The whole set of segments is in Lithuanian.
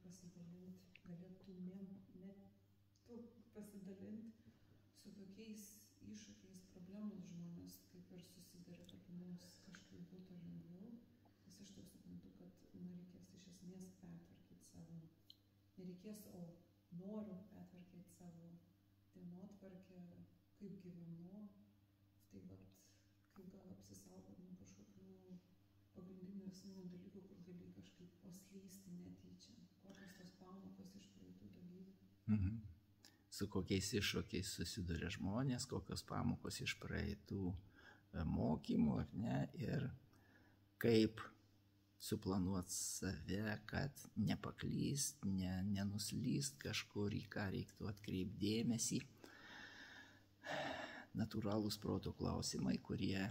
pasidalinti, galėtumėm net tu pasidalinti su tokiais iššūkiais, problemus žmonės kaip ir susiduria, kad mums kažkaip būtų lengviau. Nes aš taip suprantu, kad reikės iš esmės pertvarkyti savo, nereikės, o noriu pertvarkyti savo dienotvarkę, kaip gyvenu, tai vat, kaip gal apsisaugoti nuo kažkokių pagrindinių esminių dalykų, kur gali kažkaip paslysti netyčia. Kokios tos pamokos iš praeitų dalyvių? Su kokiais iššūkiais susiduria žmonės, kokios pamokos iš praeitų mokymų, ar ne, ir kaip suplanuoti save, kad nepaklyst, nenuslyst kažkur, į ką reiktų atkreipti dėmesį. Natūralūs proto klausimai, kurie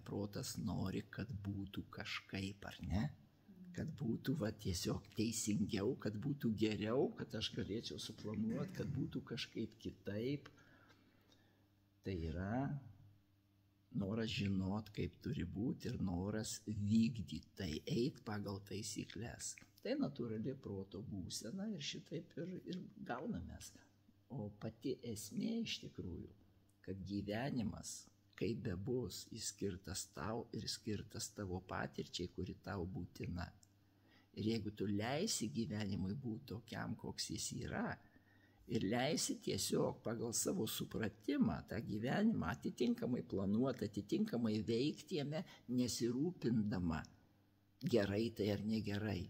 protas nori, kad būtų kažkaip, ar ne? Kad būtų tiesiog teisingiau, kad būtų geriau, kad aš galėčiau suplanuoti, kad būtų kažkaip kitaip. Tai yra noras žinot, kaip turi būti ir noras vykdyti tai, eiti pagal taisyklės. Tai natūrali proto būsena ir šitaip ir gaunamės. O pati esmė iš tikrųjų, kad gyvenimas, kaip bebus, jis skirtas tau ir skirtas tavo patirčiai, kuri tau būtina. Ir jeigu tu leisi gyvenimui būti tokiam, koks jis yra, ir leisi tiesiog pagal savo supratimą tą gyvenimą atitinkamai planuoti, atitinkamai veikti jame, nesirūpindama gerai tai ar negerai,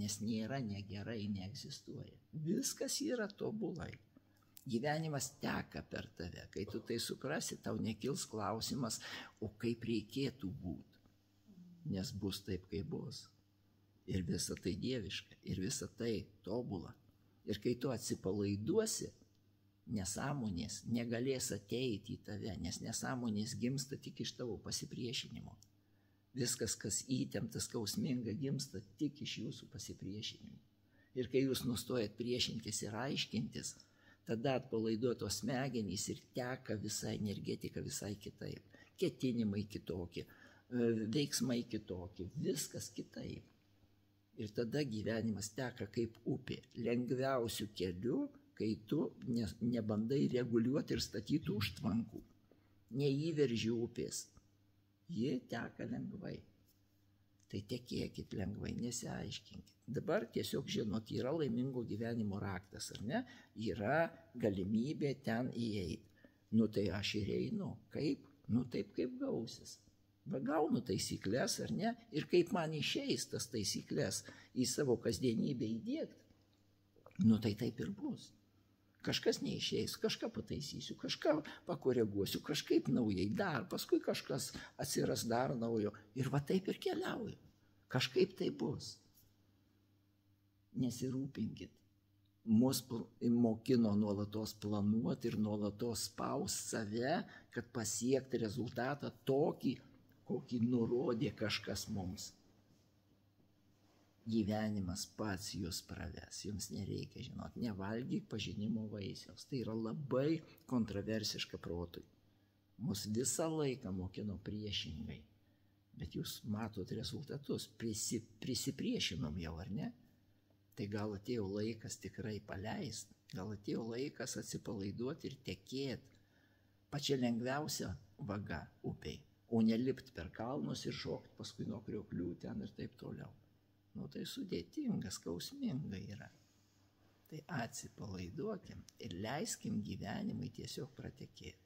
nes nėra negerai, neegzistuoja. Viskas yra tobulai. Gyvenimas teka per tave. Kai tu tai suprasi, tau nekils klausimas, o kaip reikėtų būti, nes bus taip, kaip bus. Ir visa tai dieviška, ir visa tai tobula. Ir kai tu atsipalaiduosi, nesąmonės negalės ateiti į tave, nes nesąmonės gimsta tik iš tavo pasipriešinimo. Viskas, kas įtempta, skausminga, gimsta tik iš jūsų pasipriešinimo. Ir kai jūs nustojat priešintis ir aiškintis, tada atpalaiduotos smegenys ir teka visa energetika visai kitaip. Ketinimai kitokie, veiksmai kitokie, viskas kitaip. Ir tada gyvenimas teka kaip upė, lengviausių kelių, kai tu nebandai reguliuoti ir statyti užtvankų. Neįverži upės, ji teka lengvai. Tai tekėkit lengvai, nesiaiškinkit. Dabar tiesiog žinot, yra laimingo gyvenimo raktas, ar ne? Yra galimybė ten įeiti. Nu tai aš ir einu. Kaip? Nu taip kaip gausis. Va gaunu taisyklės, ar ne? Ir kaip man išeis tas taisyklės į savo kasdienybę įdiegti, nu tai taip ir bus. Kažkas neišeis, kažką pataisysiu, kažką pakoreguosiu, kažkaip naujai dar, paskui kažkas atsiras dar naujo. Ir va taip ir keliauju. Kažkaip tai bus. Nesirūpinkit. Mus mokino nuolatos planuoti ir nuolatos spaust save, kad pasiekti rezultatą tokį, kokį nurodė kažkas mums. Gyvenimas pats jūs praves, jums nereikia žinot, nevalgyk pažinimo vaisiaus. Tai yra labai kontroversiška protui. Mus visą laiką mokino priešingai. Bet jūs matot rezultatus, prisipriešinom jau, ar ne? Tai gal atėjo laikas tikrai paleist, gal atėjo laikas atsipalaiduoti ir tekėti pačia lengviausia vaga upiai. O nelipt per kalnus ir šokti paskui nuo krioklių ten ir taip toliau. Nu tai sudėtinga, skausminga yra. Tai atsipalaiduokim ir leiskim gyvenimui tiesiog pratekėti.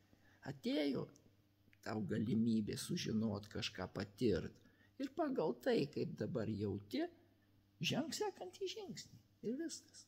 Atėjo tau galimybė sužinot kažką patirt ir pagal tai, kaip dabar jauti, ženk sekantį žingsnį ir viskas.